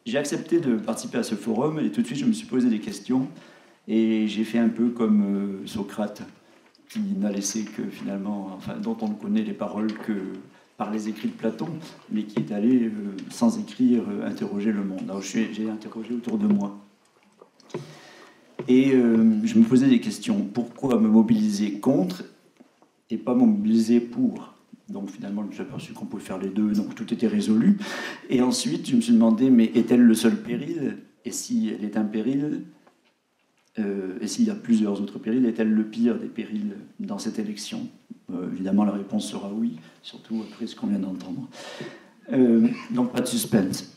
j'ai accepté de participer à ce forum et tout de suite, je me suis posé des questions. Et j'ai fait un peu comme Socrate, qui n'a laissé que finalement, enfin, dont on ne connaît les paroles que par les écrits de Platon, mais qui est allé, sans écrire, interroger le monde. Alors j'ai interrogé autour de moi. Et je me posais des questions. Pourquoi me mobiliser contre et pas me mobiliser pour? Donc finalement, j'ai aperçu qu'on pouvait faire les deux, donc tout était résolu. Et ensuite, je me suis demandé, mais est-elle le seul péril? Et si elle est un péril, et s'il y a plusieurs autres périls, est-elle le pire des périls dans cette élection? Évidemment, la réponse sera oui, surtout après ce qu'on vient d'entendre. Donc pas de suspense.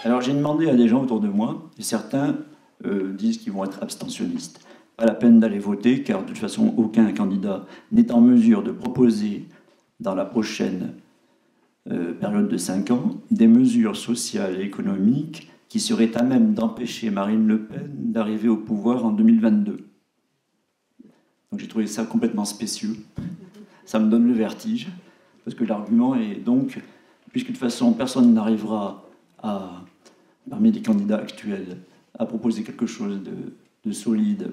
Alors j'ai demandé à des gens autour de moi, et certains disent qu'ils vont être abstentionnistes. Pas la peine d'aller voter, car de toute façon, aucun candidat n'est en mesure de proposer dans la prochaine période de 5 ans des mesures sociales et économiques qui seraient à même d'empêcher Marine Le Pen d'arriver au pouvoir en 2022. Donc j'ai trouvé ça complètement spécieux. Ça me donne le vertige, parce que l'argument est donc, puisque de toute façon personne n'arrivera à, parmi les candidats actuels, à proposer quelque chose de solide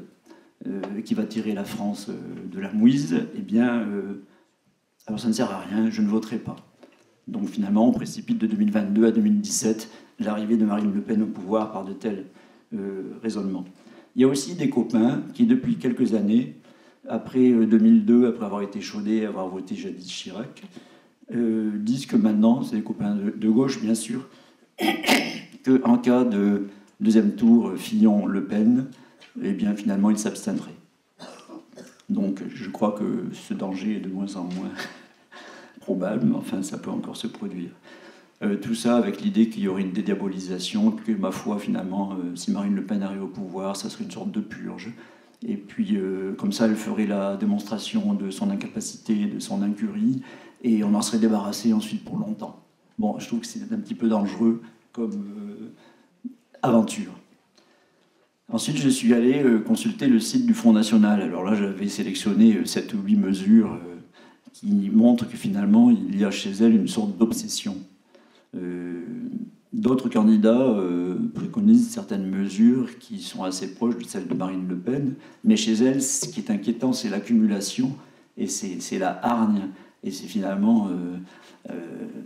qui va tirer la France de la mouise, eh bien, alors ça ne sert à rien, je ne voterai pas. Donc finalement, on précipite de 2022 à 2017 l'arrivée de Marine Le Pen au pouvoir par de tels raisonnements. Il y a aussi des copains qui, depuis quelques années, après 2002, après avoir été chaudés, avoir voté jadis Chirac, disent que maintenant, c'est des copains de gauche bien sûr, qu'en cas de deuxième tour Fillon-Le Pen, eh bien finalement ils s'abstiendraient. Donc je crois que ce danger est de moins en moins probable, mais enfin ça peut encore se produire. Tout ça avec l'idée qu'il y aurait une dédiabolisation, que ma foi finalement, si Marine Le Pen arrive au pouvoir, ça serait une sorte de purge. Et puis comme ça elle ferait la démonstration de son incapacité, de son incurie, et on en serait débarrassé ensuite pour longtemps. Bon, je trouve que c'est un petit peu dangereux comme aventure. Ensuite, je suis allé consulter le site du Front National. Alors là, j'avais sélectionné 7 ou 8 mesures qui montrent que finalement, il y a chez elle une sorte d'obsession. D'autres candidats préconisent certaines mesures qui sont assez proches de celles de Marine Le Pen, mais chez elle, ce qui est inquiétant, c'est l'accumulation, et c'est la hargne, et c'est finalement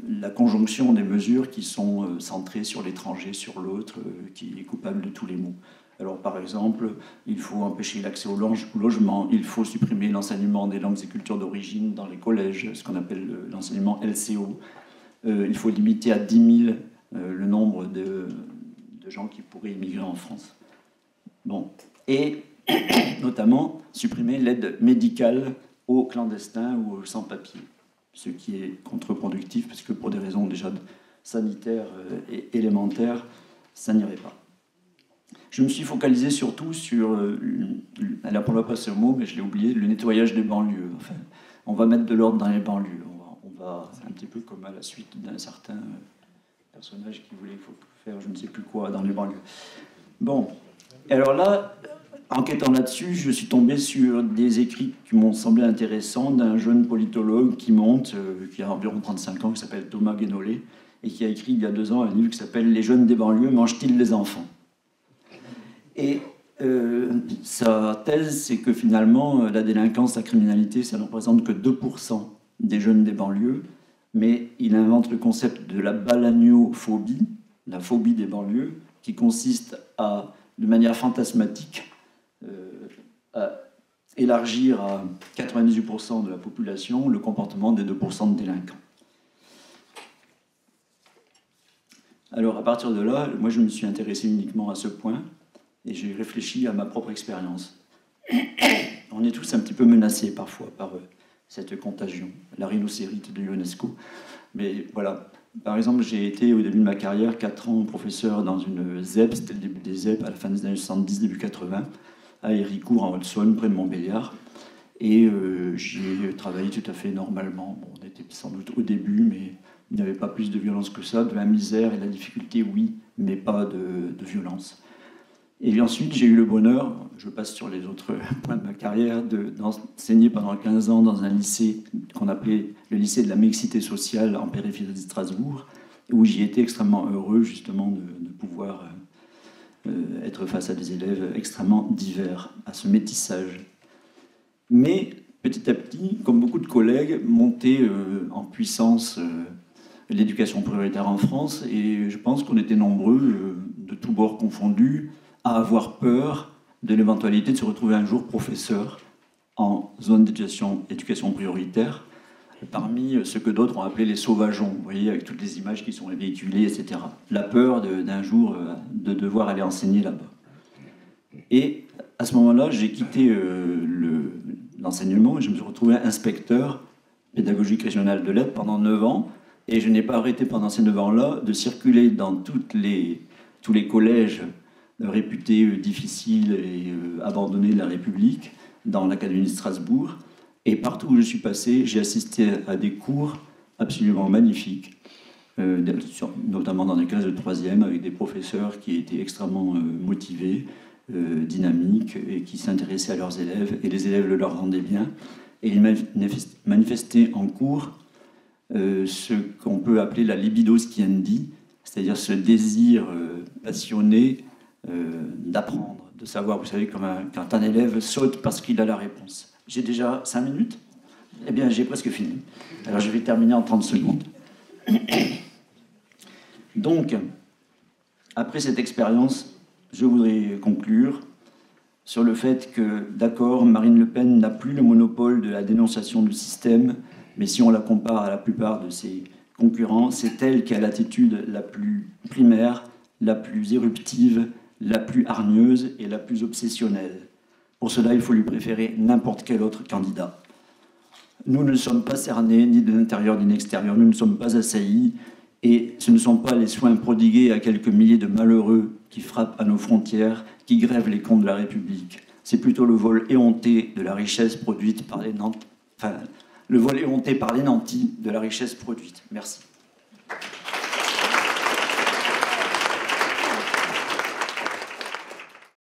la conjonction des mesures qui sont centrées sur l'étranger, sur l'autre, qui est coupable de tous les maux. Alors, par exemple, il faut empêcher l'accès au logement, il faut supprimer l'enseignement des langues et cultures d'origine dans les collèges, ce qu'on appelle l'enseignement LCO. Il faut limiter à 10 000 le nombre de gens qui pourraient immigrer en France. Bon. Et notamment supprimer l'aide médicale aux clandestins ou aux sans-papiers, ce qui est contre-productif, parce que pour des raisons déjà sanitaires et élémentaires, ça n'irait pas. Je me suis focalisé surtout sur, elle n'emploie pas ce mot, mais je l'ai oublié, le nettoyage des banlieues. Enfin, on va mettre de l'ordre dans les banlieues. On va un petit peu comme à la suite d'un certain personnage qui voulait faire je ne sais plus quoi dans les banlieues. Bon, alors là, enquêtant là-dessus, je suis tombé sur des écrits qui m'ont semblé intéressants d'un jeune politologue qui qui a environ 35 ans, qui s'appelle Thomas Guénolé, et qui a écrit il y a 2 ans un livre qui s'appelle « Les jeunes des banlieues, mangent-ils les enfants ?» Et sa thèse, c'est que finalement, la délinquance, la criminalité, ça ne représente que 2% des jeunes des banlieues, mais il invente le concept de la balagnophobie, la phobie des banlieues, qui consiste à, de manière fantasmatique, à élargir à 98% de la population le comportement des 2% de délinquants. Alors à partir de là, moi je me suis intéressé uniquement à ce point, et j'ai réfléchi à ma propre expérience. On est tous un petit peu menacés parfois par cette contagion, la rhinocérite de l'UNESCO. Mais voilà, par exemple, j'ai été au début de ma carrière 4 ans professeur dans une ZEP, c'était le début des ZEP, à la fin des années 70, début 80, à Héricourt, en Haute-Saône, près de Montbéliard. Et j'ai travaillé tout à fait normalement. Bon, on était sans doute au début, mais il n'y avait pas plus de violence que ça, de la misère et de la difficulté, oui, mais pas de violence. Et ensuite, j'ai eu le bonheur, je passe sur les autres points de ma carrière, d'enseigner pendant 15 ans dans un lycée qu'on appelait le lycée de la mixité sociale en périphérie de Strasbourg, où j'y étais extrêmement heureux justement de pouvoir être face à des élèves extrêmement divers, à ce métissage. Mais petit à petit, comme beaucoup de collègues, montait en puissance l'éducation prioritaire en France, et je pense qu'on était nombreux, de tous bords confondus, à avoir peur de l'éventualité de se retrouver un jour professeur en zone d'éducation prioritaire, parmi ce que d'autres ont appelé les sauvageons, vous voyez, avec toutes les images qui sont véhiculées, etc. La peur d'un jour de devoir aller enseigner là-bas. Et à ce moment-là, j'ai quitté l'enseignement et je me suis retrouvé inspecteur pédagogique régional de l'Aide pendant 9 ans. Et je n'ai pas arrêté pendant ces 9 ans-là de circuler dans tous les collèges réputés difficiles et abandonnés de la République, dans l'Académie de Strasbourg. Et partout où je suis passé, j'ai assisté à des cours absolument magnifiques, notamment dans des classes de 3e, avec des professeurs qui étaient extrêmement motivés, dynamiques, et qui s'intéressaient à leurs élèves, et les élèves le leur rendaient bien. Et ils manifestaient en cours ce qu'on peut appeler la libido sciendi, c'est-à-dire ce désir passionné d'apprendre, de savoir. Vous savez, quand un élève saute parce qu'il a la réponse. J'ai déjà 5 minutes ? Eh bien, j'ai presque fini. Alors, je vais terminer en 30 secondes. Donc, après cette expérience, je voudrais conclure sur le fait que, d'accord, Marine Le Pen n'a plus le monopole de la dénonciation du système, mais si on la compare à la plupart de ses concurrents, c'est elle qui a l'attitude la plus primaire, la plus éruptive, la plus hargneuse et la plus obsessionnelle. Pour cela, il faut lui préférer n'importe quel autre candidat. Nous ne sommes pas cernés, ni de l'intérieur ni de l'extérieur, nous ne sommes pas assaillis, et ce ne sont pas les soins prodigués à quelques milliers de malheureux qui frappent à nos frontières, qui grèvent les comptes de la République. C'est plutôt le vol éhonté de la richesse produite par les nantis, le vol éhonté par les nantis de la richesse produite. Merci.